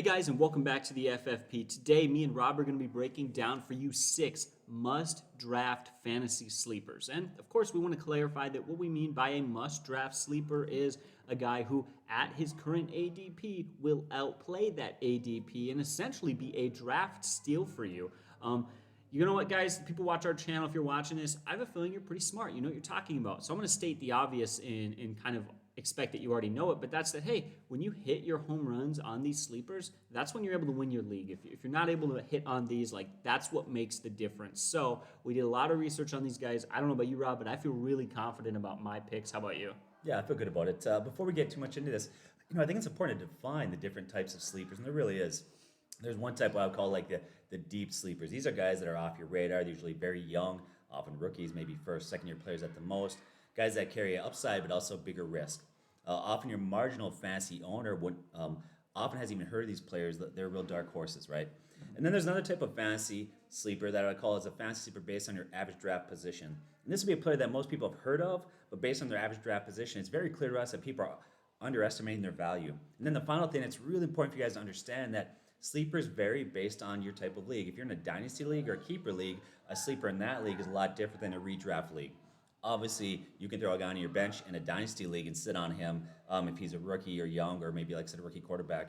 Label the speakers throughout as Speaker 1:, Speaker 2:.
Speaker 1: guys, and welcome back to the FFP. Today, me and Rob are going to be breaking down for you 6 must-draft fantasy sleepers. And, of course, we want to clarify that what we mean by a must-draft sleeper is a guy who, at his current ADP, will outplay that ADP and essentially be a draft steal for you. You know what, guys? People watch our channel. If you're watching this, I have a feeling you're pretty smart. You know what you're talking about. So I'm going to state the obvious and kind of expect that you already know it, but that's that, hey, when you hit your home runs on these sleepers, that's when you're able to win your league. If you're not able to hit on these, that's what makes the difference. So we did a lot of research on these guys. I don't know about you, Rob, but I feel really confident about my picks. How about you?
Speaker 2: Yeah, I feel good about it. Before we get too much into this, I think it's important to define the different types of sleepers, and there really is. There's one type I would call the deep sleepers. These are guys that are off your radar. They're usually very young, often rookies, maybe first, second-year players at the most. Guys that carry upside but also bigger risk. Often your marginal fantasy owner often hasn't even heard of these players. They're real dark horses, right? And then there's another type of fantasy sleeper that I call as a fantasy sleeper based on your average draft position. And this would be a player that most people have heard of, but based on their average draft position, it's very clear to us that people are underestimating their value. And then the final thing, it's really important for you guys to understand that sleepers vary based on your type of league. If you're in a dynasty league or a keeper league, a sleeper in that league is a lot different than a redraft league. Obviously, you can throw a guy on your bench in a dynasty league and sit on him if he's a rookie or young, or maybe, like I said, a rookie quarterback.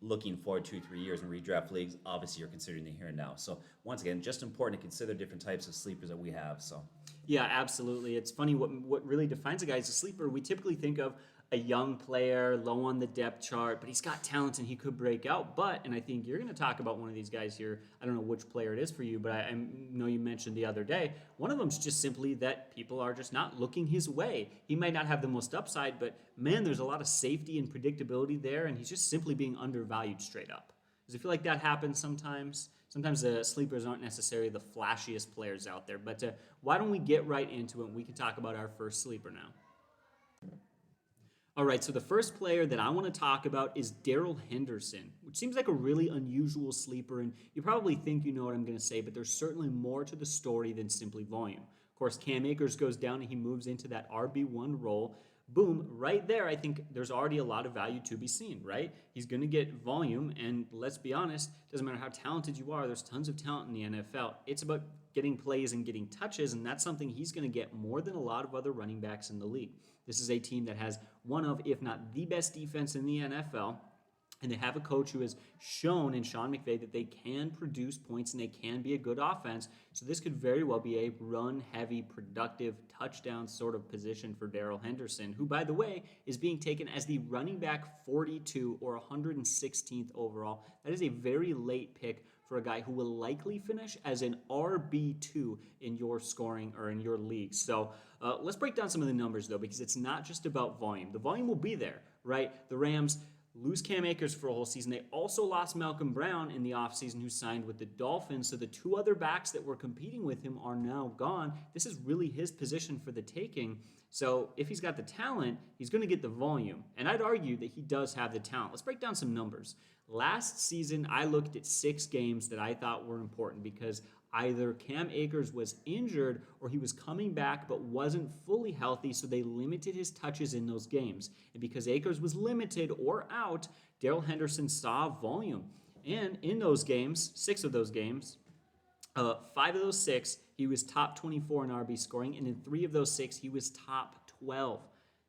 Speaker 2: Looking forward 2-3 years in redraft leagues, obviously you're considering the here and now. So once again, just important to consider different types of sleepers that we have. So
Speaker 1: yeah, absolutely. It's funny what really defines a guy as a sleeper. We typically think of a young player, low on the depth chart, but he's got talent and he could break out. But, and I think you're going to talk about one of these guys here. I don't know which player it is for you, but I know you mentioned the other day. One of them is just simply that people are just not looking his way. He might not have the most upside, but man, there's a lot of safety and predictability there, and he's just simply being undervalued straight up. Because I feel like that happens sometimes. Sometimes the sleepers aren't necessarily the flashiest players out there. But why don't we get right into it and we can talk about our first sleeper now. All right, so the first player that I want to talk about is Darrell Henderson, which seems like a really unusual sleeper, and you probably think you know what I'm going to say, but there's certainly more to the story than simply volume. Of course, Cam Akers goes down and he moves into that RB1 role. Boom, right there, I think there's already a lot of value to be seen, right? He's going to get volume, and let's be honest, doesn't matter how talented you are, there's tons of talent in the NFL. It's about getting plays and getting touches, and that's something he's going to get more than a lot of other running backs in the league. This is a team that has one of, if not the best defense in the NFL, and they have a coach who has shown in Sean McVay that they can produce points and they can be a good offense. So this could very well be a run-heavy, productive, touchdown sort of position for Darrell Henderson, who, by the way, is being taken as the running back 42 or 116th overall. That is a very late pick for a guy who will likely finish as an RB2 in your scoring or in your league. So let's break down some of the numbers, though, because it's not just about volume. The volume will be there, right? The Rams lose Cam Akers for a whole season. They also lost Malcolm Brown in the offseason, who signed with the Dolphins. So the two other backs that were competing with him are now gone. This is really his position for the taking. So if he's got the talent, he's going to get the volume. And I'd argue that he does have the talent. Let's break down some numbers. Last season, I looked at 6 games that I thought were important because either Cam Akers was injured or he was coming back but wasn't fully healthy, so they limited his touches in those games. And because Akers was limited or out, Darrell Henderson saw volume. And in those games, 6 of those games, 5 of those 6, he was top 24 in RB scoring, and in 3 of those 6, he was top 12.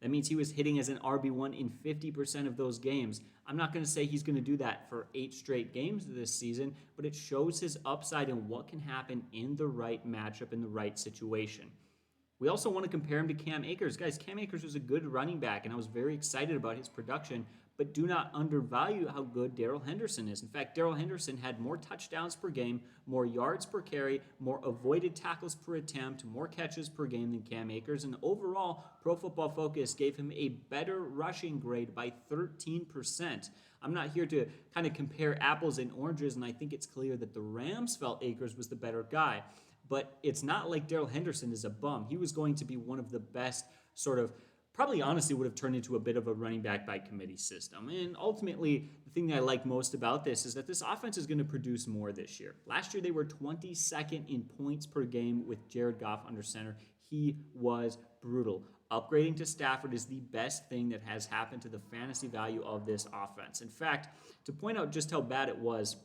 Speaker 1: That means he was hitting as an RB1 in 50% of those games. I'm not going to say he's going to do that for 8 straight games this season, but it shows his upside and what can happen in the right matchup, in the right situation. We also want to compare him to Cam Akers. Guys, Cam Akers was a good running back, and I was very excited about his production, but do not undervalue how good Darrell Henderson is. In fact, Darrell Henderson had more touchdowns per game, more yards per carry, more avoided tackles per attempt, more catches per game than Cam Akers, and overall, Pro Football Focus gave him a better rushing grade by 13%. I'm not here to kind of compare apples and oranges, and I think it's clear that the Rams felt Akers was the better guy. But it's not like Darrell Henderson is a bum. He was going to be one of the best sort of, probably honestly would have turned into a bit of a running back by committee system. And ultimately, the thing that I like most about this is that this offense is going to produce more this year. Last year, they were 22nd in points per game with Jared Goff under center. He was brutal. upgrading to Stafford is the best thing that has happened to the fantasy value of this offense. In fact, to point out just how bad it was,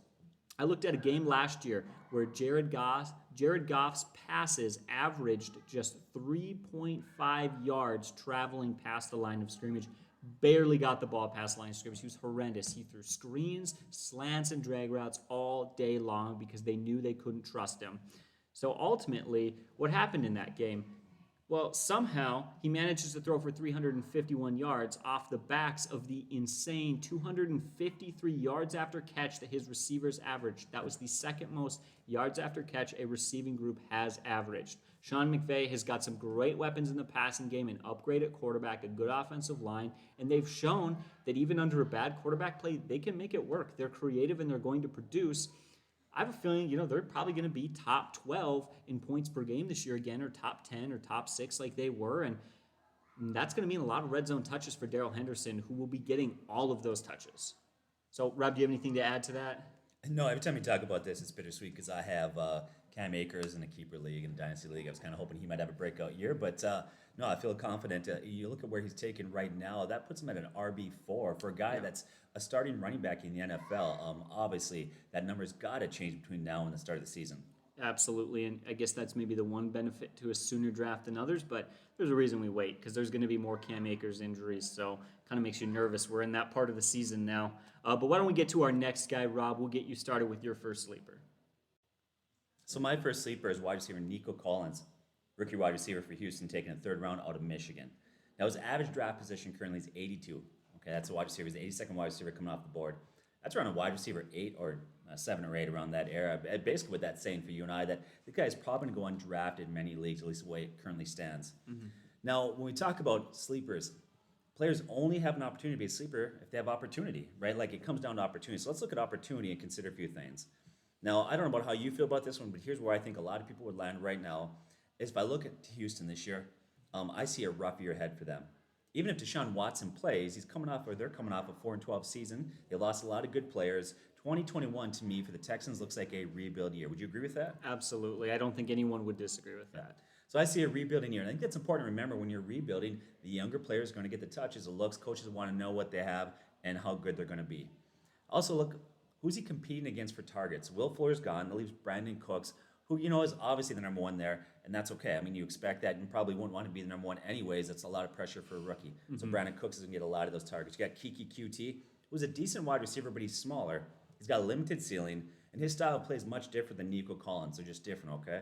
Speaker 1: I looked at a game last year where Jared Goff's passes averaged just 3.5 yards traveling past the line of scrimmage. Barely got the ball past the line of scrimmage. He was horrendous. He threw screens, slants, and drag routes all day long because they knew they couldn't trust him. So ultimately, what happened in that game? Well, somehow he manages to throw for 351 yards off the backs of the insane 253 yards after catch that his receivers averaged. That was the second most yards after catch a receiving group has averaged. Sean McVay has got some great weapons in the passing game, an upgrade at quarterback, a good offensive line, and they've shown that even under a bad quarterback play, they can make it work. They're creative and they're going to produce. I have a feeling, they're probably going to be top 12 in points per game this year again, or top 10 or top 6 like they were. And that's going to mean a lot of red zone touches for Darrell Henderson, who will be getting all of those touches. So, Rob, do you have anything to add to that?
Speaker 2: No, every time we talk about this, it's bittersweet because I have Cam Akers in a keeper league and a dynasty league. I was kind of hoping he might have a breakout year, but no, I feel confident. You look at where he's taken right now, that puts him at an RB4 for a guy that's a starting running back in the NFL. Obviously, that number's got to change between now and the start of the season.
Speaker 1: Absolutely, and I guess that's maybe the one benefit to a sooner draft than others, but there's a reason we wait, because there's going to be more Cam Akers injuries, so kind of makes you nervous. We're in that part of the season now. But why don't we get to our next guy, Rob? We'll get you started with your first sleeper.
Speaker 2: So my first sleeper is wide receiver Nico Collins, rookie wide receiver for Houston, taking a third round out of Michigan. Now his average draft position currently is 82. Okay, that's a wide receiver. He's the 82nd wide receiver coming off the board. That's around a wide receiver 8 or 7 or 8 around that era. Basically what that's saying for you and I, that the guy's probably going to go undrafted in many leagues, at least the way it currently stands. Mm-hmm. Now, when we talk about sleepers, players only have an opportunity to be a sleeper if they have opportunity, right? Like, it comes down to opportunity. So let's look at opportunity and consider a few things. Now, I don't know about how you feel about this one, but here's where I think a lot of people would land right now. Is if I look at Houston this year, I see a rough year ahead for them. Even if Deshaun Watson plays, they're coming off a 4-12 season. They lost a lot of good players. 2021, to me, for the Texans, looks like a rebuild year. Would you agree with that?
Speaker 1: Absolutely. I don't think anyone would disagree with that.
Speaker 2: So I see a rebuilding year. And I think that's important to remember when you're rebuilding. The younger players are going to get the touches, the looks. Coaches want to know what they have and how good they're going to be. Also, look, who's he competing against for targets? Will Fuller's gone. That leaves Brandon Cooks, who, is obviously the number one there, and that's okay. I mean, you expect that, and probably wouldn't want to be the number one anyways. That's a lot of pressure for a rookie. Mm-hmm. So Brandon Cooks is going to get a lot of those targets. You got Kiki QT, who's a decent wide receiver, but he's smaller. He's got a limited ceiling, and his style of play is much different than Nico Collins. They're just different, okay?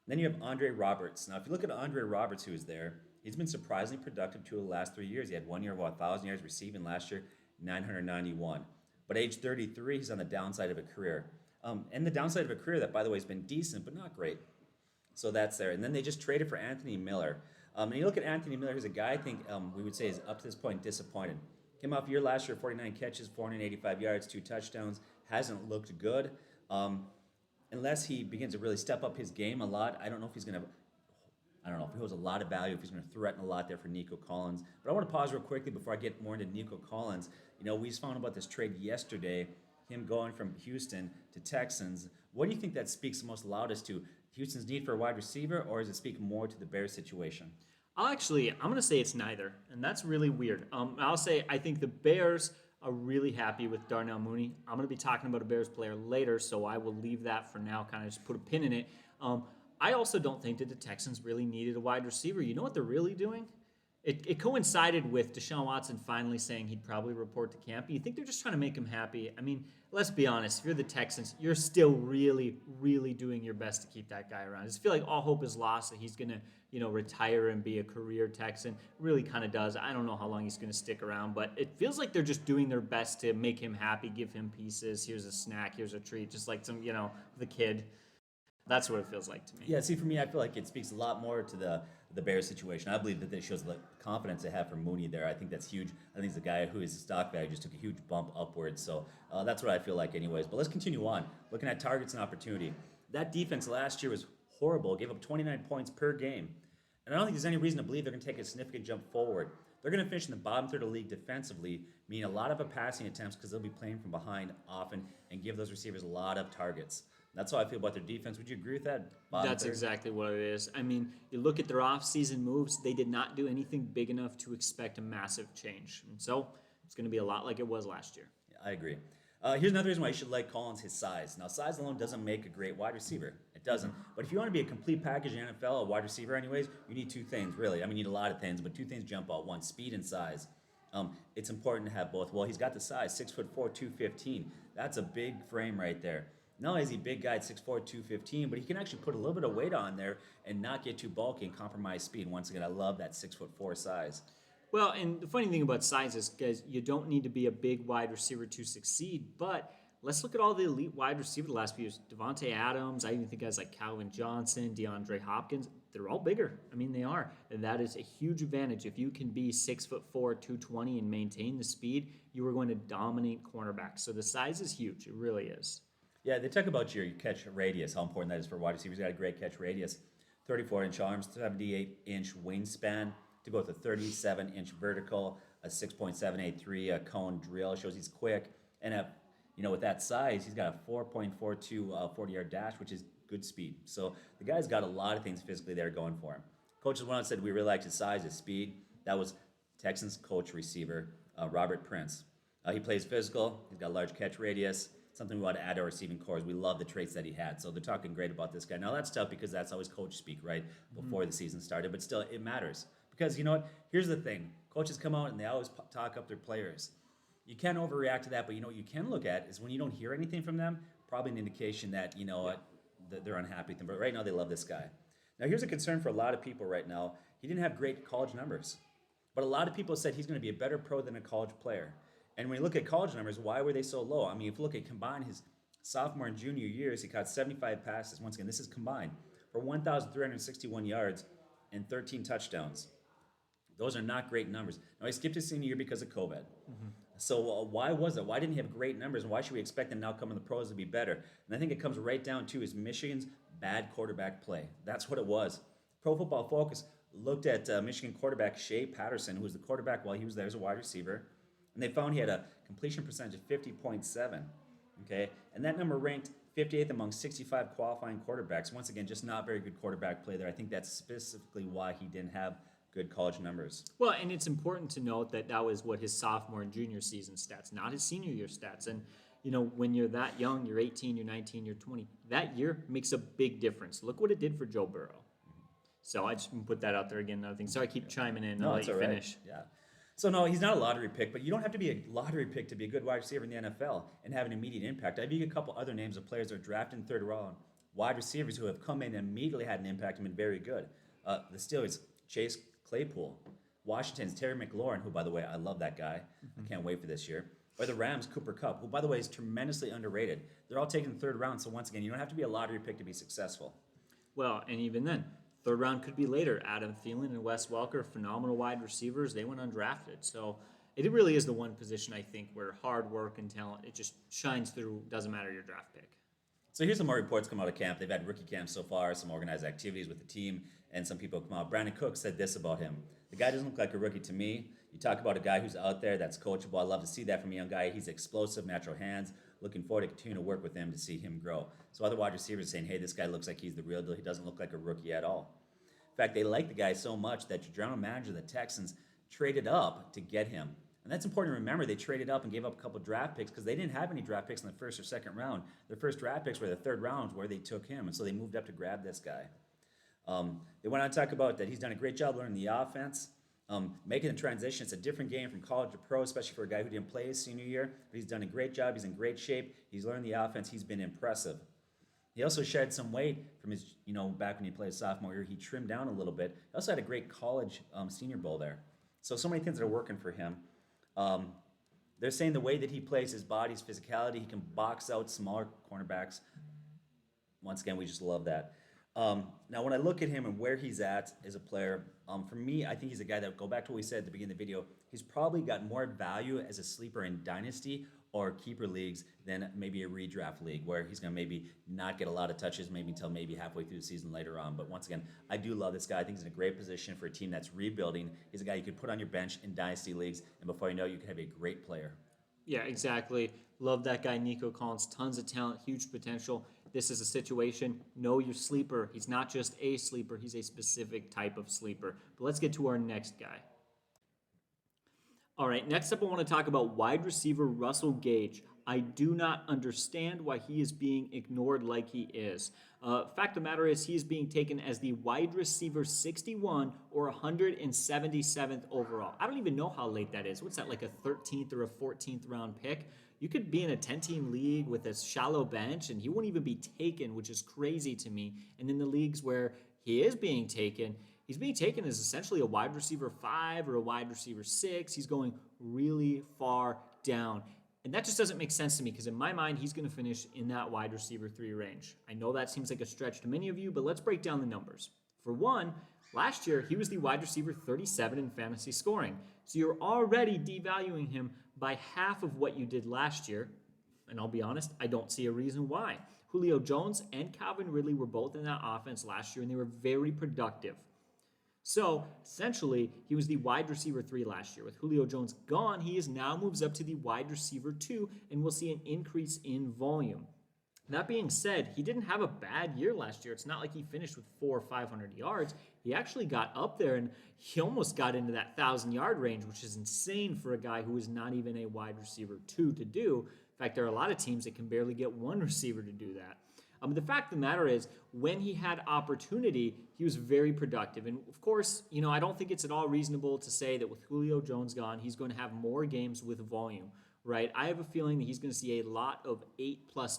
Speaker 2: Then you have Andre Roberts. Now, if you look at Andre Roberts, who is there, he's been surprisingly productive 2 of the last 3 years. He had 1 year of 1,000 yards receiving last year, 991. But age 33, he's on the downside of a career. And the downside of a career that, by the way, has been decent, but not great. So that's there. And then they just traded for Anthony Miller. And you look at Anthony Miller, who's a guy I think we would say is up to this point disappointed. Came off year last year, 49 catches, 485 yards, 2 touchdowns. Hasn't looked good. Unless he begins to really step up his game a lot, I don't know if he holds a lot of value, if he's going to threaten a lot there for Nico Collins. But I want to pause real quickly before I get more into Nico Collins. We just found about this trade yesterday, him going from Houston to Texans. What do you think that speaks most loudest to? Houston's need for a wide receiver, or does it speak more to the Bears situation?
Speaker 1: I'm going to say it's neither, and that's really weird. I'll say I think the Bears are really happy with Darnell Mooney. I'm going to be talking about a Bears player later, so I will leave that for now, kind of just put a pin in it. I also don't think that the Texans really needed a wide receiver. You know what they're really doing? It coincided with Deshaun Watson finally saying he'd probably report to camp. You think they're just trying to make him happy? I mean, let's be honest. If you're the Texans, you're still really, really doing your best to keep that guy around. I just feel like all hope is lost that he's going to, retire and be a career Texan. Really kind of does. I don't know how long he's going to stick around, but it feels like they're just doing their best to make him happy, give him pieces. Here's a snack, here's a treat, just like some, the kid. That's what it feels like to me.
Speaker 2: Yeah, see, for me, I feel like it speaks a lot more to the Bears situation. I believe that this shows the confidence they have for Mooney there. I think that's huge. I think he's a guy who his stock value just took a huge bump upwards. So that's what I feel like anyways. But let's continue on. Looking at targets and opportunity. That defense last year was horrible. Gave up 29 points per game. And I don't think there's any reason to believe they're going to take a significant jump forward. They're going to finish in the bottom third of the league defensively, meaning a lot of passing attempts because they'll be playing from behind often and give those receivers a lot of targets. That's how I feel about their defense. Would you agree with that? Bottom
Speaker 1: That's
Speaker 2: third?
Speaker 1: exactly what it is. I mean, you look at their offseason moves, they did not do anything big enough to expect a massive change. And so it's going to be a lot like it was last year.
Speaker 2: Yeah, I agree. Here's another reason why you should like Collins, his size. Now, size alone doesn't make a great wide receiver. It doesn't. But if you want to be a complete package in the NFL, a wide receiver anyways, you need two things, really. I mean, you need a lot of things, but two things jump out. One, speed and size. It's important to have both. Well, he's got the size, 6'4", 215. That's a big frame right there. Not only is he a big guy at 6'4", 215, but he can actually put a little bit of weight on there and not get too bulky and compromise speed. Once again, I love that 6'4" size.
Speaker 1: Well, and the funny thing about size is, guys, you don't need to be a big wide receiver to succeed, but let's look at all the elite wide receivers the last few years. Devontae Adams, I even think guys like Calvin Johnson, DeAndre Hopkins, they're all bigger. I mean, they are. And that is a huge advantage. If you can be 6'4", 220 and maintain the speed, you are going to dominate cornerbacks. So the size is huge. It really is.
Speaker 2: Yeah, they talk about your catch radius, how important that is for wide receivers. He's got a great catch radius. 34-inch arms, 78-inch wingspan to go with a 37-inch vertical, a 6.783 cone drill. Shows he's quick. And with that size, he's got a 4.42 40-yard dash, which is good speed. So the guy's got a lot of things physically there going for him. Coaches went out and said we really liked his size, his speed. That was Texans coach receiver Robert Prince. He plays physical. He's got a large catch radius. Something we want to add to our receiving cores. We love the traits that he had. So they're talking great about this guy. Now that's tough because that's always coach speak, right? Before the season started. But still, it matters. Because you know what? Here's the thing. Coaches come out and they always talk up their players. You can't overreact to that, but you know what you can look at is when you don't hear anything from them, probably an indication that, you know what, that they're unhappy with them. But right now they love this guy. Now here's a concern for a lot of people right now. He didn't have great college numbers. But a lot of people said he's going to be a better pro than a college player. And when you look at college numbers, why were they so low? I mean, if you look at combined his sophomore and junior years, he caught 75 passes. Once again, this is combined for 1,361 yards and 13 touchdowns. Those are not great numbers. Now, he skipped his senior year because of COVID. So why was it? Why didn't he have great numbers? And why should we expect him now coming to the pros to be better? And I think it comes right down to is Michigan's bad quarterback play. That's what it was. Pro Football Focus looked at Michigan quarterback Shea Patterson, who was the quarterback while he was there as a wide receiver. And they found he had a completion percentage of 50.7, okay? And that number ranked 58th among 65 qualifying quarterbacks. Once again, just not very good quarterback play there. I think that's specifically why he didn't have good college numbers.
Speaker 1: Well, and it's important to note that that was what his sophomore and junior season stats, not his senior year stats. And, you know, when you're that young, you're 18, you're 19, you're 20, that year makes a big difference. Look what it did for Joe Burrow. So I just put that out there again, another thing. So I keep chiming in. I'll let you finish.
Speaker 2: Yeah. So, no, he's not a lottery pick, but you don't have to be a lottery pick to be a good wide receiver in the NFL and have an immediate impact. I've given a couple other names of players that are drafted in third round, wide receivers who have come in and immediately had an impact and been very good. The Steelers, Chase Claypool. Washington's Terry McLaurin, who, by the way, I love that guy. I can't wait for this year. Or the Rams, Cooper Kupp, who, by the way, is tremendously underrated. They're all taken in the third round, so once again, you don't have to be a lottery pick to be successful.
Speaker 1: Well, and even then, third round could be later. Adam Thielen and Wes Welker, phenomenal wide receivers. They went undrafted. So it really is the one position, I think, where hard work and talent, it just shines through. Doesn't matter your draft pick.
Speaker 2: So here's some more reports come out of camp. They've had rookie camps so far, some organized activities with the team, and some people come out. Brandon Cook said this about him. The guy doesn't look like a rookie to me. You talk about a guy who's out there that's coachable. I love to see that from a young guy. He's explosive, natural hands. Looking forward to continue to work with him to see him grow. So other wide receivers are saying, hey, this guy looks like he's the real deal. He doesn't look like a rookie at all. In fact, they like the guy so much that your general manager of the Texans traded up to get him. And that's important to remember. They traded up and gave up a couple draft picks because they didn't have any draft picks in the first or second round. Their first draft picks were the third round where they took him. And so they moved up to grab this guy. They went on to talk about that he's done a great job learning the offense, making the transition. It's a different game from college to pro, especially for a guy who didn't play his senior year. But he's done a great job. He's in great shape. He's learned the offense. He's been impressive. He also shed some weight from his, back when he played sophomore year. He trimmed down a little bit. He also had a great college Senior Bowl there. So many things that are working for him. They're saying the way that he plays, his body, his physicality, he can box out smaller cornerbacks. Once again, we just love that. Now, when I look at him and where he's at as a player, for me, I think he's a guy that, go back to what we said at the beginning of the video, he's probably got more value as a sleeper in Dynasty or keeper leagues than maybe a redraft league where he's going to maybe not get a lot of touches maybe until maybe halfway through the season later on. But once again, I do love this guy. I think he's in a great position for a team that's rebuilding. He's a guy you could put on your bench in Dynasty leagues, and before you know it, you could have a great player.
Speaker 1: Yeah, exactly. Love that guy, Nico Collins. Tons of talent, huge potential. this is a situation. Know your sleeper. He's not just a sleeper. He's a specific type of sleeper. But let's get to our next guy. All right, next up I want to talk about wide receiver Russell Gage. I do not understand why he is being ignored like he is. Fact of the matter is he is being taken as the wide receiver 61 or 177th overall. I don't even know how late that is. What's that, like a 13th or a 14th round pick? You could be in a 10-team league with a shallow bench and he won't even be taken, which is crazy to me. And in the leagues where he is being taken, he's being taken as essentially a wide receiver 5 or a wide receiver 6. He's going really far down. And that just doesn't make sense to me because in my mind, he's going to finish in that wide receiver 3 range. I know that seems like a stretch to many of you, but let's break down the numbers. For one, last year, he was the wide receiver 37 in fantasy scoring. So you're already devaluing him by half of what you did last year. And I'll be honest, I don't see a reason why. Julio Jones and Calvin Ridley were both in that offense last year, and they were very productive. So, essentially, he was the wide receiver 3 last year. With Julio Jones gone, he now moves up to the wide receiver 2, and we'll see an increase in volume. That being said, he didn't have a bad year last year. It's not like he finished with 400 or 500 yards. He actually got up there, and he almost got into that 1,000-yard range, which is insane for a guy who is not even a wide receiver 2 to do. In fact, there are a lot of teams that can barely get one receiver to do that. The fact of the matter is, when he had opportunity, he was very productive. And of course, I don't think it's at all reasonable to say that with Julio Jones gone, he's going to have more games with volume, right? I have a feeling that he's going to see a lot of 8+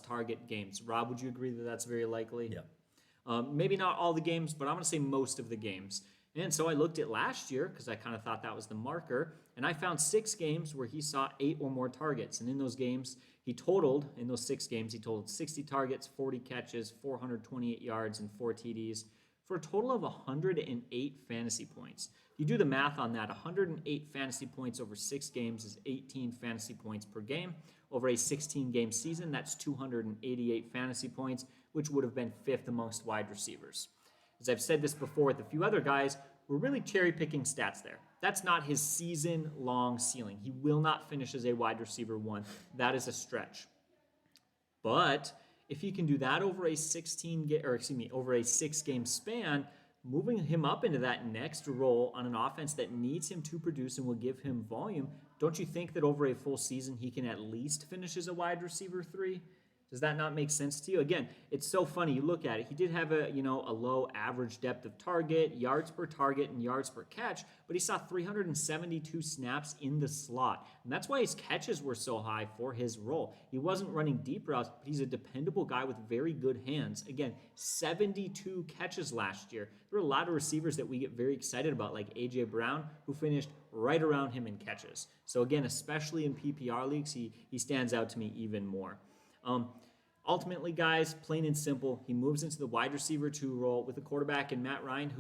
Speaker 1: target games. Rob, would you agree that that's very likely?
Speaker 2: Yeah.
Speaker 1: Maybe not all the games, but I'm going to say most of the games. And so I looked at last year because I kind of thought that was the marker, and I found 6 games where he saw 8 or more targets. And in those games, in those 6 games, he totaled 60 targets, 40 catches, 428 yards, and 4 TDs for a total of 108 fantasy points. If you do the math on that, 108 fantasy points over 6 games is 18 fantasy points per game. Over a 16-game season, that's 288 fantasy points, which would have been 5th amongst wide receivers. As I've said this before with a few other guys, we're really cherry-picking stats there. That's not his season-long ceiling. He will not finish as a wide receiver 1. That is a stretch. But if he can do that over a 6-game span, moving him up into that next role on an offense that needs him to produce and will give him volume, don't you think that over a full season he can at least finish as a wide receiver 3? Does that not make sense to you? Again, it's so funny. You look at it. He did have a low average depth of target, yards per target, and yards per catch, but he saw 372 snaps in the slot. And that's why his catches were so high for his role. He wasn't running deep routes, but he's a dependable guy with very good hands. Again, 72 catches last year. There were a lot of receivers that we get very excited about, like A.J. Brown, who finished right around him in catches. So again, especially in PPR leagues, he stands out to me even more. Ultimately, guys, plain and simple, he moves into the wide receiver 2 role with a quarterback in Matt Ryan,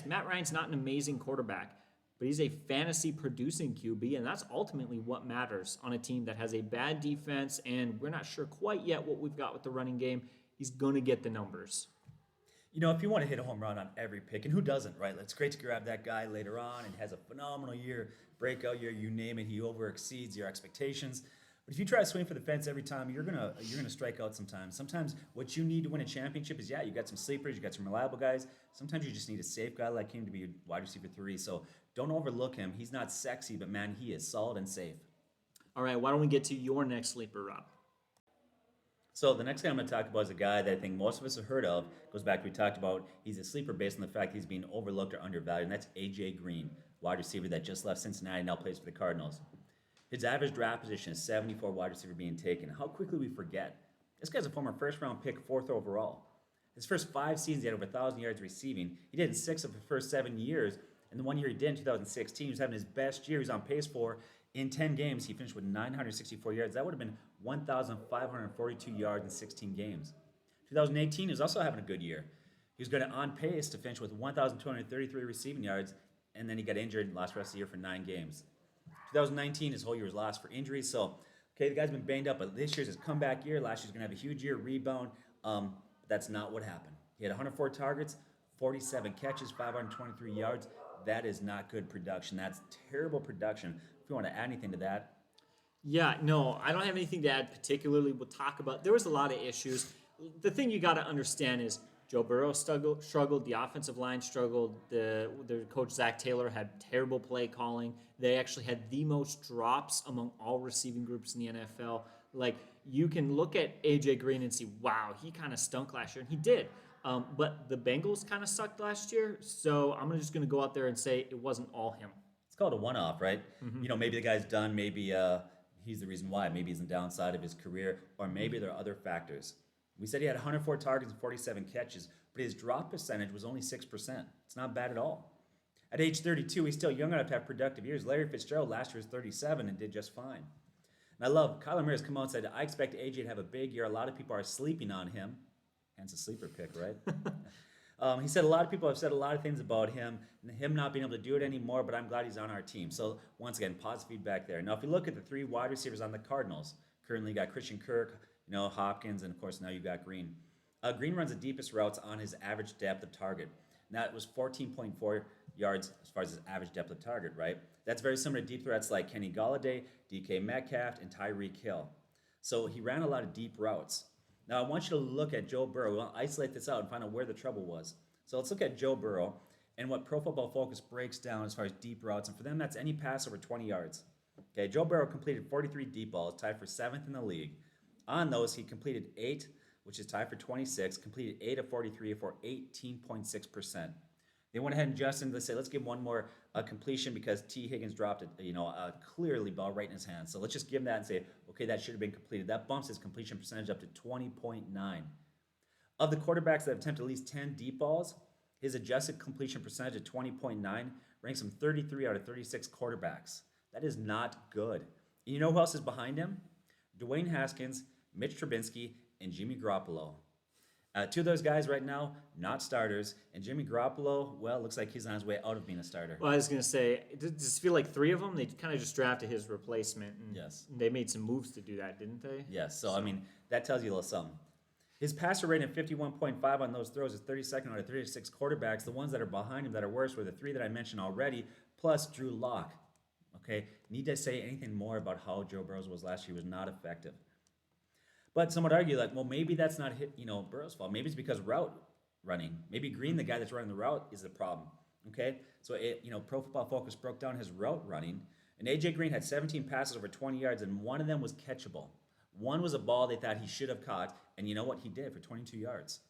Speaker 1: Matt Ryan's not an amazing quarterback, but he's a fantasy producing QB, and that's ultimately what matters on a team that has a bad defense, and we're not sure quite yet what we've got with the running game. He's going to get the numbers.
Speaker 2: If you want to hit a home run on every pick, and who doesn't, right? It's great to grab that guy later on and has a phenomenal year, breakout year, you name it, he over exceeds your expectations. But if you try to swing for the fence every time, you're gonna strike out sometimes. Sometimes what you need to win a championship is, you got some sleepers, you got some reliable guys. Sometimes you just need a safe guy like him to be a wide receiver 3. So don't overlook him. He's not sexy, but man, he is solid and safe.
Speaker 1: All right, why don't we get to your next sleeper, Rob?
Speaker 2: So the next guy I'm going to talk about is a guy that I think most of us have heard of. Goes back to we talked about, he's a sleeper based on the fact he's being overlooked or undervalued, and that's A.J. Green, wide receiver that just left Cincinnati and now plays for the Cardinals. His average draft position is 74 wide receiver being taken. How quickly we forget. This guy's a former first-round pick, 4th overall. His first 5 seasons, he had over 1,000 yards receiving. He did in 6 of the first 7 years. And the 1 year he did in 2016, he was having his best year. He was on pace for, in 10 games, he finished with 964 yards. That would have been 1,542 yards in 16 games. 2018, he was also having a good year. He was on pace to finish with 1,233 receiving yards, and then he got injured and lost the rest of the year for 9 games. 2019, his whole year was lost for injuries. So, the guy's been banged up, but this year's his comeback year. Last year's going to have a huge year, rebound. That's not what happened. He had 104 targets, 47 catches, 523 yards. That is not good production. That's terrible production. If you want to add anything to that.
Speaker 1: Yeah, no, I don't have anything to add particularly. We'll talk about, there was a lot of issues. the thing you got to understand is Joe Burrow struggled, the offensive line struggled, their coach Zach Taylor had terrible play calling. They actually had the most drops among all receiving groups in the NFL. Like, you can look at AJ Green and see, wow, he kind of stunk last year, and he did. But the Bengals kind of sucked last year, so I'm just going to go out there and say it wasn't all him.
Speaker 2: It's called a one-off, right? Maybe the guy's done. Maybe he's the reason why. Maybe he's on the downside of his career, or maybe there are other factors. We said he had 104 targets and 47 catches, but his drop percentage was only 6%. It's not bad at all. At age 32, he's still young enough to have productive years. Larry Fitzgerald last year was 37 and did just fine. And I love, Kyler Murray has come out and said, I expect AJ to have a big year. A lot of people are sleeping on him. Hence a sleeper pick, right? He said a lot of people have said a lot of things about him and him not being able to do it anymore, but I'm glad he's on our team. So once again, positive feedback there. Now, if you look at the 3 wide receivers on the Cardinals, currently you got Christian Kirk, Hopkins, and of course now you got Green. Green runs the deepest routes on his average depth of target. Now it was 14.4 yards as far as his average depth of target, right? That's very similar to deep threats like Kenny Golladay, DK Metcalf, and Tyreek Hill. So he ran a lot of deep routes. Now I want you to look at Joe Burrow. We'll isolate this out and find out where the trouble was. So let's look at Joe Burrow and what Pro Football Focus breaks down as far as deep routes. And for them, that's any pass over 20 yards. Okay, Joe Burrow completed 43 deep balls, tied for 7th in the league. On those, he completed 8, which is tied for 26, completed 8 of 43 for 18.6%. They went ahead and adjusted. They said, let's give him one more completion because T. Higgins dropped a clearly ball right in his hand. So let's just give him that and say, okay, that should have been completed. That bumps his completion percentage up to 20.9. Of the quarterbacks that have attempted at least 10 deep balls, his adjusted completion percentage at 20.9 ranks him 33 out of 36 quarterbacks. That is not good. And you know who else is behind him? Dwayne Haskins, Mitch Trubisky, and Jimmy Garoppolo. 2 of those guys right now, not starters. And Jimmy Garoppolo, well, looks like he's on his way out of being a starter.
Speaker 1: Well, I was going to say, does it feel like 3 of them? They kind of just drafted his replacement. And
Speaker 2: yes.
Speaker 1: They made some moves to do that, didn't they?
Speaker 2: Yes. So, I mean, that tells you a little something. His passer rating of 51.5 on those throws is 32nd out of 36 quarterbacks. The ones that are behind him that are worse were the 3 that I mentioned already, plus Drew Lock. Okay, need to say anything more about how Joe Burrow was last year? He was not effective. But some would argue like, well, maybe that's not Burrow's fault. Maybe it's because route running. Maybe Green, the guy that's running the route, is the problem. Okay, so Pro Football Focus broke down his route running, and AJ Green had 17 passes over 20 yards, and one of them was catchable. One was a ball they thought he should have caught, and you know what? He did for 22 yards.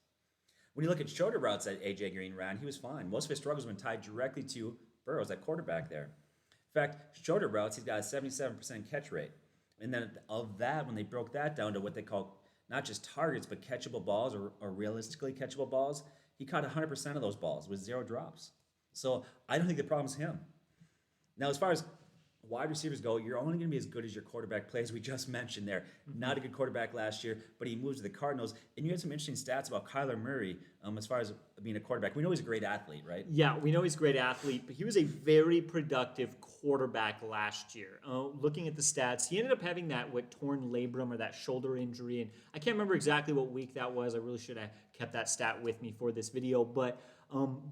Speaker 2: When you look at shorter routes that AJ Green ran, he was fine. Most of his struggles were tied directly to Burrow's at quarterback there. In fact, shorter routes, he's got a 77% catch rate. And then of that, when they broke that down to what they call not just targets, but catchable balls or realistically catchable balls, he caught 100% of those balls with 0 drops. So I don't think the problem's him. Now, as far as wide receivers go, you're only going to be as good as your quarterback plays. We just mentioned there. Not a good quarterback last year, but he moves to the Cardinals. And you had some interesting stats about Kyler Murray as far as being a quarterback. We know he's a great athlete, right?
Speaker 1: Yeah, we know he's a great athlete, but he was a very productive quarterback last year. Looking at the stats, he ended up having that torn labrum or that shoulder injury. And I can't remember exactly what week that was. I really should have kept that stat with me for this video. But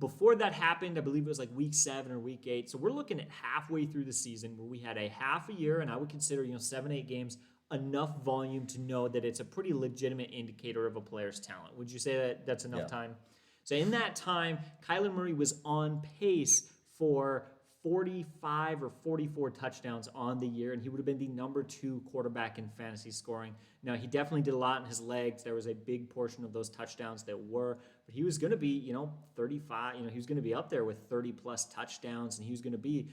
Speaker 1: before that happened, I believe it was like week 7 or week 8. So we're looking at halfway through the season where we had a half a year, and I would consider 7-8 games enough volume to know that it's a pretty legitimate indicator of a player's talent. Would you say that that's enough time? So in that time, Kyler Murray was on pace for 45 or 44 touchdowns on the year, and he would have been the number 2 quarterback in fantasy scoring. Now, he definitely did a lot in his legs. There was a big portion of those touchdowns that were, but he was going to be, 35, he was going to be up there with 30-plus touchdowns, and he was going to be,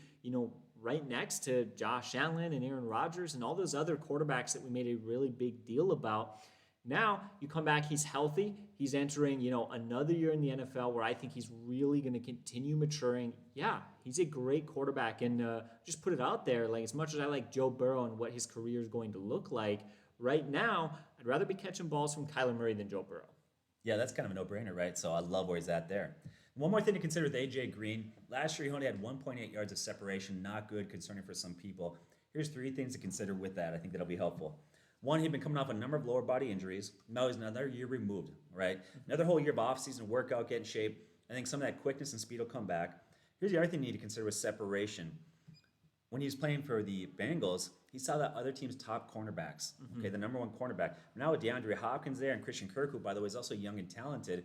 Speaker 1: right next to Josh Allen and Aaron Rodgers and all those other quarterbacks that we made a really big deal about. Now, you come back, he's healthy. He's entering, another year in the NFL where I think he's really going to continue maturing. Yeah, he's a great quarterback. And just put it out there, like as much as I like Joe Burrow and what his career is going to look like, right now, I'd rather be catching balls from Kyler Murray than Joe Burrow.
Speaker 2: Yeah, that's kind of a no-brainer, right? So I love where he's at there. One more thing to consider with A.J. Green. Last year, he only had 1.8 yards of separation. Not good, concerning for some people. Here's 3 things to consider with that. I think that'll be helpful. One, he'd been coming off a number of lower body injuries. Now he's another year removed, right? Another whole year of off-season workout, get in shape. I think some of that quickness and speed will come back. Here's the other thing you need to consider with separation. when he was playing for the Bengals, he saw that other team's top cornerbacks, okay, the number one cornerback. Now with DeAndre Hopkins there and Christian Kirk, who, by the way, is also young and talented,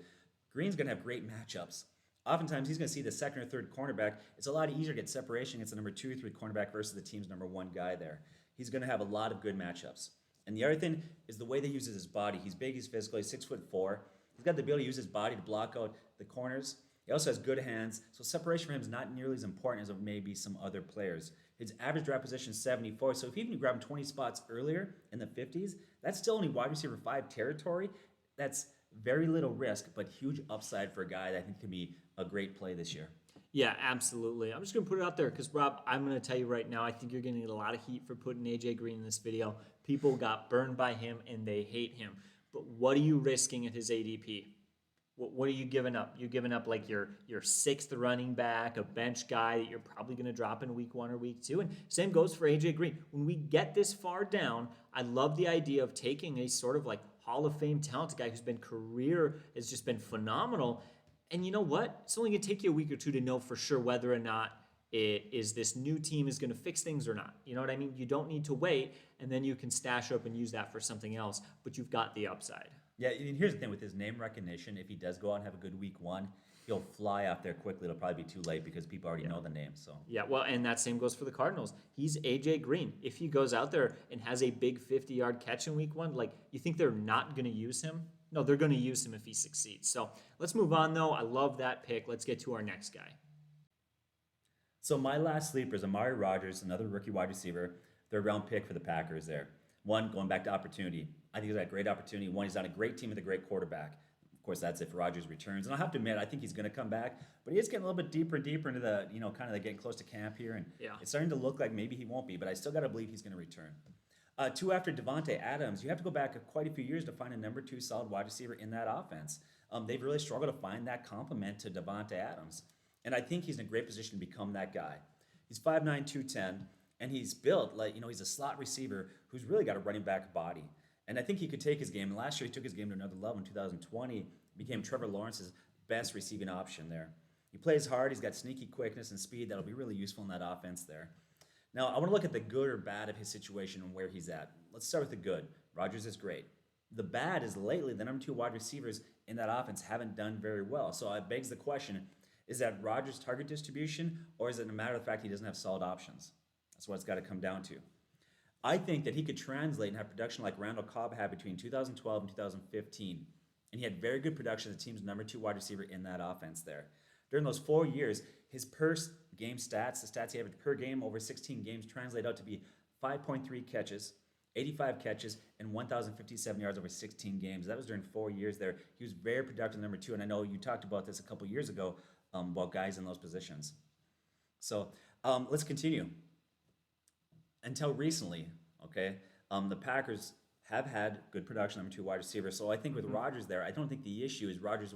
Speaker 2: Green's going to have great matchups. Oftentimes, he's going to see the second or third cornerback. It's a lot easier to get separation against the number 2 or 3 cornerback versus the team's number 1 guy there. He's going to have a lot of good matchups. And the other thing is the way that he uses his body. He's big, he's physical, he's 6'4". He's got the ability to use his body to block out the corners. He also has good hands, so separation for him is not nearly as important as it may be some other players. His average draft position is 74, so if even you grab him 20 spots earlier in the 50s, that's still only wide receiver 5 territory. That's very little risk, but huge upside for a guy that I think could be a great play this year.
Speaker 1: Yeah, absolutely. I'm just going to put it out there because, Rob, I'm going to tell you right now, I think you're going to get a lot of heat for putting A.J. Green in this video. People got burned by him, and they hate him. But what are you risking at his ADP? What are you giving up? You're giving up like your 6th running back, a bench guy that you're probably going to drop in week 1 or week 2. And same goes for A.J. Green. When we get this far down, I love the idea of taking a sort of like Hall of Fame talented guy who's been has just been phenomenal. And you know what? It's only going to take you a week or 2 to know for sure whether or not this new team is going to fix things or not. You know what I mean? You don't need to wait, and then you can stash up and use that for something else, but you've got the upside.
Speaker 2: Yeah, and here's the thing with his name recognition. If he does go out and have a good week 1, he'll fly off there quickly. It'll probably be too late because people already know the name. So
Speaker 1: yeah, well, and that same goes for the Cardinals. He's A.J. Green. If he goes out there and has a big 50-yard catch in week 1, like, you think they're not going to use him? No, they're going to use him if he succeeds. So let's move on, though. I love that pick. Let's get to our next guy.
Speaker 2: So my last sleeper is Amari Rodgers, another rookie wide receiver, 3rd-round pick for the Packers there. One, going back to opportunity. I think he's got a great opportunity. One, he's on a great team with a great quarterback. Of course, that's if Rodgers returns. And I'll have to admit, I think he's going to come back. But he is getting a little bit deeper and deeper into the, kind of like getting close to camp here. And it's starting to look like maybe he won't be. But I still got to believe he's going to return. 2, after Davante Adams, you have to go back quite a few years to find a number 2 solid wide receiver in that offense. They've really struggled to find that complement to Davante Adams. And I think he's in a great position to become that guy. He's 5'9", 210. And he's built like, he's a slot receiver who's really got a running back body. And I think he could take his game. And last year, he took his game to another level in 2020. Became Trevor Lawrence's best receiving option there. He plays hard. He's got sneaky quickness and speed that'll be really useful in that offense there. Now, I want to look at the good or bad of his situation and where he's at. Let's start with the good. Rodgers is great. The bad is lately the number 2 wide receivers in that offense haven't done very well. So it begs the question, is that Rodgers' target distribution, or is it a matter of the fact he doesn't have solid options? That's what it's got to come down to. I think that he could translate and have production like Randall Cobb had between 2012 and 2015. And he had very good production as the team's number 2 wide receiver in that offense there. During those 4 years, his per game stats, the stats he averaged per game over 16 games, translate out to be 5.3 catches, 85 catches, and 1,057 yards over 16 games. That was during 4 years there. He was very productive, number 2. And I know you talked about this a couple years ago about guys in those positions. So let's continue. Until recently, okay, the Packers have had good production, number 2 wide receiver. So I think with Rodgers there, I don't think the issue is Rodgers'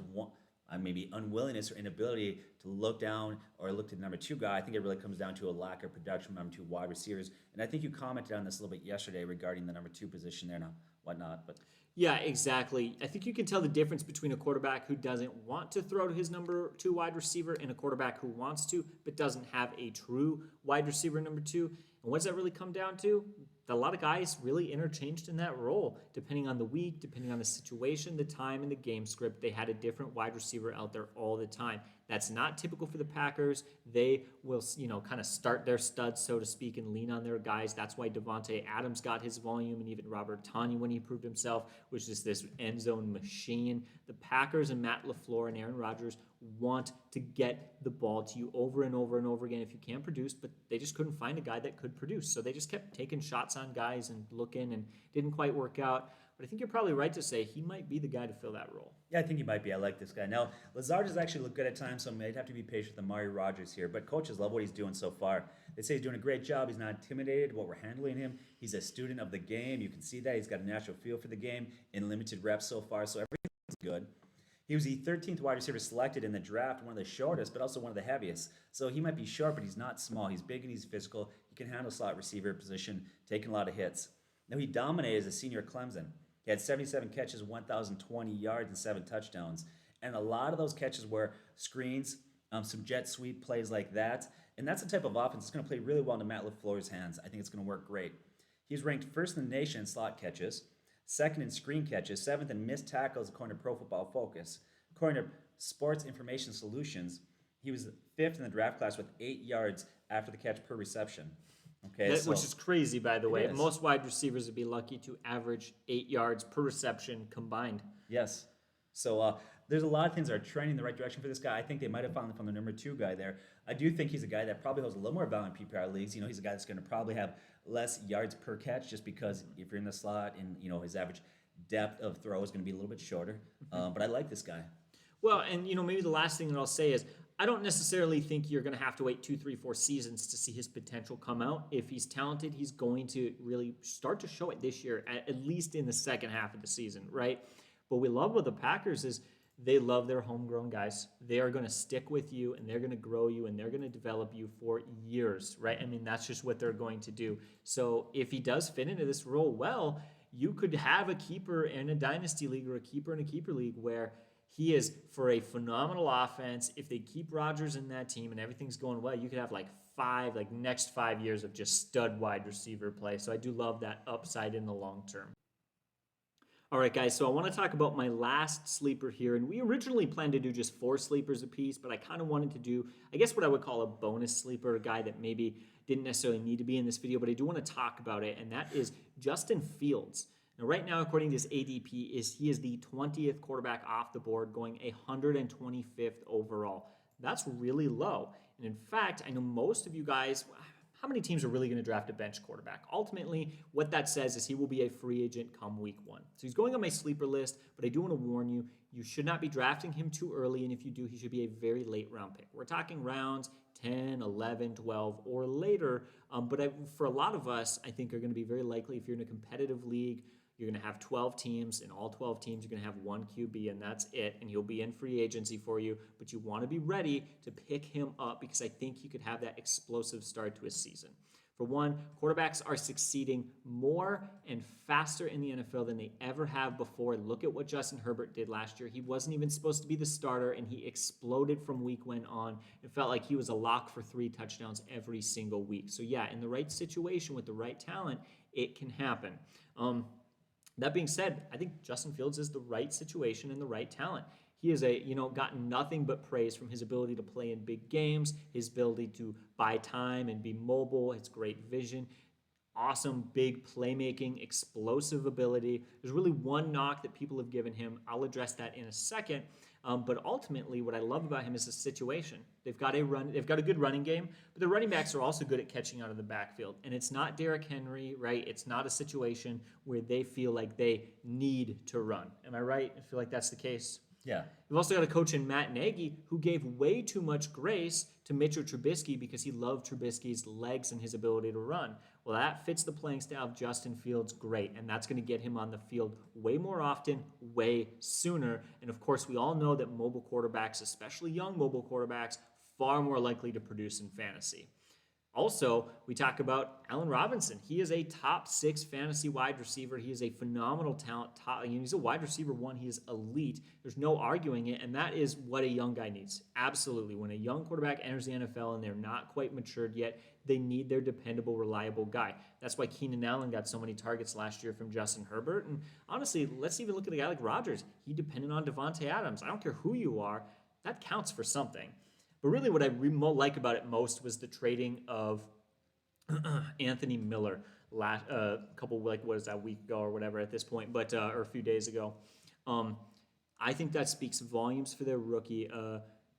Speaker 2: maybe unwillingness or inability to look down or look to the number 2 guy. I think it really comes down to a lack of production from number 2 wide receivers. And I think you commented on this a little bit yesterday regarding the number 2 position there and whatnot. But
Speaker 1: yeah, exactly. I think you can tell the difference between a quarterback who doesn't want to throw to his number 2 wide receiver and a quarterback who wants to but doesn't have a true wide receiver number 2. And what does that really come down to? A lot of guys really interchanged in that role, depending on the week, depending on the situation, the time, and the game script. They had a different wide receiver out there all the time. That's not typical for the Packers. They will, kind of start their studs, so to speak, and lean on their guys. That's why Davante Adams got his volume, and even Robert Tonyan when he proved himself, was just this end zone machine. The Packers and Matt LaFleur and Aaron Rodgers want to get the ball to you over and over and over again if you can produce, but they just couldn't find a guy that could produce. So they just kept taking shots on guys and looking, and didn't quite work out. But I think you're probably right to say he might be the guy to fill that role.
Speaker 2: Yeah, I think he might be. I like this guy. Now, Lazard has actually looked good at times, so I might have to be patient with Amari Rodgers here. But coaches love what he's doing so far. They say he's doing a great job. He's not intimidated what we're handling him. He's a student of the game. You can see that. He's got a natural feel for the game in limited reps so far, so everything's good. He was the 13th wide receiver selected in the draft, one of the shortest, but also one of the heaviest. So he might be short, but he's not small. He's big and he's physical. He can handle slot receiver position, taking a lot of hits. Now, he dominated as a senior at Clemson. He had 77 catches, 1,020 yards, and 7 touchdowns. And a lot of those catches were screens some jet sweep plays like that. And that's the type of offense that's going to play really well into Matt LaFleur's hands. I think it's going to work great. He's ranked first in the nation in slot catches, second in screen catches, seventh in missed tackles according to Pro Football Focus. According to Sports Information Solutions, he was fifth in the draft class with 8 yards after the catch per reception. Okay,
Speaker 1: Which is crazy, by the way.
Speaker 2: is.
Speaker 1: Most wide receivers would be lucky to average 8 yards per reception combined.
Speaker 2: Yes. So there's a lot of things that are trending in the right direction for this guy. I think they might have found the number 2 guy there. I do think he's a guy that probably holds a little more value in PPR leagues. He's a guy that's going to probably have less yards per catch just because if you're in the slot and, his average depth of throw is going to be a little bit shorter. But I like this guy.
Speaker 1: Well, and, maybe the last thing that I'll say is I don't necessarily think you're going to have to wait 2, 3, 4 seasons to see his potential come out. If he's talented, he's going to really start to show it this year, at least in the second half of the season, right? But we love what the Packers is they love their homegrown guys. They are going to stick with you, and they're going to grow you, and they're going to develop you for years, right? I mean, that's just what they're going to do. So if he does fit into this role well, you could have a keeper in a dynasty league or a keeper in a keeper league where he is for a phenomenal offense. If they keep Rodgers in that team and everything's going well, you could have next 5 years of just stud wide receiver play. So I do love that upside in the long term. All right, guys, so I want to talk about my last sleeper here. And we originally planned to do just 4 sleepers apiece, but I kind of wanted to do, I guess, what I would call a bonus sleeper, a guy that maybe didn't necessarily need to be in this video, but I do want to talk about it, and that is Justin Fields. Now, right now, according to his ADP, he is the 20th quarterback off the board, going 125th overall. That's really low. And in fact, I know most of you guys, how many teams are really going to draft a bench quarterback? Ultimately, what that says is he will be a free agent come week 1. So he's going on my sleeper list, but I do want to warn you, you should not be drafting him too early, and if you do, he should be a very late round pick. We're talking rounds 10, 11, 12, or later, but for a lot of us, I think are going to be very likely if you're in a competitive league, you're going to have 12 teams, and all 12 teams, you're going to have 1 QB, and that's it, and he'll be in free agency for you, but you want to be ready to pick him up because I think he could have that explosive start to his season. For one, quarterbacks are succeeding more and faster in the NFL than they ever have before. Look at what Justin Herbert did last year. He wasn't even supposed to be the starter, and he exploded from week 1 on. It felt like he was a lock for 3 touchdowns every single week. So yeah, in the right situation with the right talent, it can happen. That being said, I think Justin Fields is the right situation and the right talent. He has gotten nothing but praise from his ability to play in big games, his ability to buy time and be mobile, his great vision, awesome big playmaking, explosive ability. There's really one knock that people have given him. I'll address that in a second. But ultimately, what I love about him is the situation. They've got a good running game, but the running backs are also good at catching out of the backfield. And it's not Derrick Henry, right? It's not a situation where they feel like they need to run. Am I right? I feel like that's the case.
Speaker 2: Yeah.
Speaker 1: We've also got a coach in Matt Nagy who gave way too much grace to Mitchell Trubisky because he loved Trubisky's legs and his ability to run. Well, that fits the playing style of Justin Fields great, and that's going to get him on the field way more often, way sooner. And of course, we all know that mobile quarterbacks, especially young mobile quarterbacks, far more likely to produce in fantasy. Also, we talk about Allen Robinson. He is a top 6 fantasy wide receiver. He is a phenomenal talent. He's a wide receiver 1. He is elite. There's no arguing it, and that is what a young guy needs. Absolutely. When a young quarterback enters the NFL and they're not quite matured yet, they need their dependable, reliable guy. That's why Keenan Allen got so many targets last year from Justin Herbert. And honestly, let's even look at a guy like Rodgers. He depended on Devontae Adams. I don't care who you are. That counts for something. But really what I like about it most was the trading of Anthony Miller a week ago or whatever at this point, but or a few days ago. I think that speaks volumes for their rookie,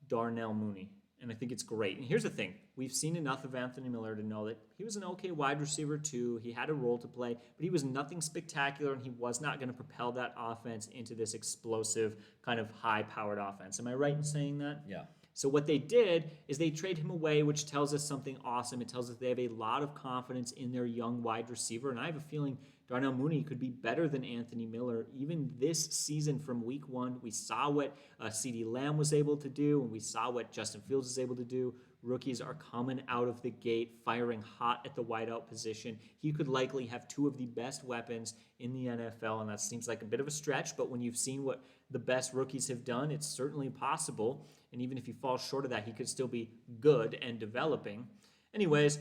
Speaker 1: Darnell Mooney. And I think it's great. And here's the thing. We've seen enough of Anthony Miller to know that he was an okay wide receiver too. He had a role to play, but he was nothing spectacular, and he was not going to propel that offense into this explosive kind of high-powered offense. Am I right in saying that?
Speaker 2: Yeah.
Speaker 1: So what they did is they trade him away, which tells us something awesome. It tells us they have a lot of confidence in their young wide receiver, and I have a feeling Darnell Mooney could be better than Anthony Miller even this season from week 1. We saw what CeeDee Lamb was able to do, and we saw what Justin Fields is able to do. Rookies are coming out of the gate, firing hot at the wideout position. He could likely have 2 of the best weapons in the NFL, and that seems like a bit of a stretch, but when you've seen what the best rookies have done. It's certainly possible. And even if he falls short of that, he could still be good and developing. Anyways,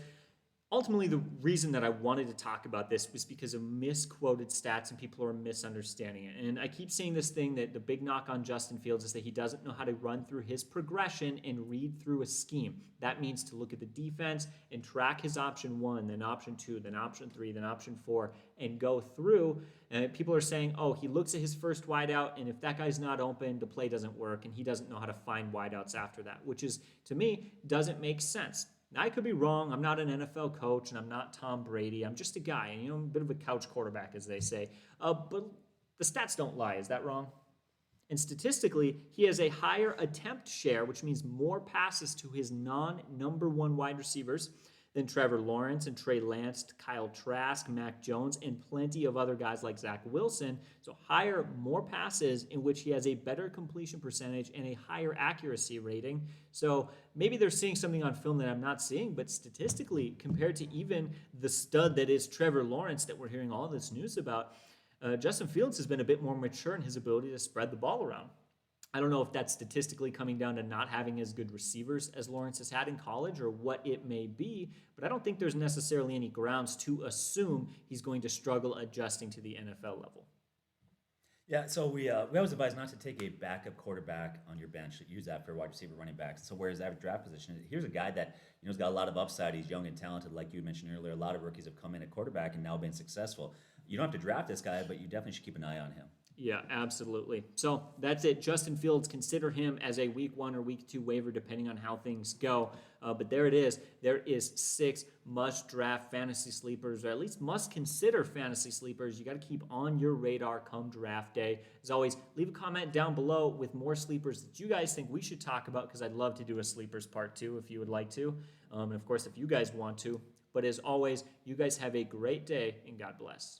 Speaker 1: ultimately, the reason that I wanted to talk about this was because of misquoted stats and people are misunderstanding it. And I keep seeing this thing that the big knock on Justin Fields is that he doesn't know how to run through his progression and read through a scheme. That means to look at the defense and track his option 1, then option 2, then option 3, then option 4, and go through. And people are saying, oh, he looks at his first wideout, and if that guy's not open, the play doesn't work, and he doesn't know how to find wideouts after that, which is, to me, doesn't make sense. Now, I could be wrong. I'm not an NFL coach, and I'm not Tom Brady. I'm just a guy, and I'm a bit of a couch quarterback, as they say. But the stats don't lie. Is that wrong? And statistically, he has a higher attempt share, which means more passes to his non-number 1 wide receivers than Trevor Lawrence and Trey Lance, Kyle Trask, Mac Jones, and plenty of other guys like Zach Wilson. So more passes in which he has a better completion percentage and a higher accuracy rating. So maybe they're seeing something on film that I'm not seeing, but statistically, compared to even the stud that is Trevor Lawrence that we're hearing all this news about, Justin Fields has been a bit more mature in his ability to spread the ball around. I don't know if that's statistically coming down to not having as good receivers as Lawrence has had in college or what it may be, but I don't think there's necessarily any grounds to assume he's going to struggle adjusting to the NFL level.
Speaker 2: Yeah, so we always advise not to take a backup quarterback on your bench. Use that for wide receiver, running backs. So where's average draft position? Here's a guy that has got a lot of upside. He's young and talented, like you mentioned earlier. A lot of rookies have come in at quarterback and now been successful. You don't have to draft this guy, but you definitely should keep an eye on him.
Speaker 1: Yeah, absolutely. So that's it. Justin Fields, consider him as a week 1 or week 2 waiver, depending on how things go. But there it is. There is 6 must-draft fantasy sleepers, or at least must-consider fantasy sleepers. You got to keep on your radar come draft day. As always, leave a comment down below with more sleepers that you guys think we should talk about, because I'd love to do a sleepers part 2 if you would like to. And of course, if you guys want to. But as always, you guys have a great day, and God bless.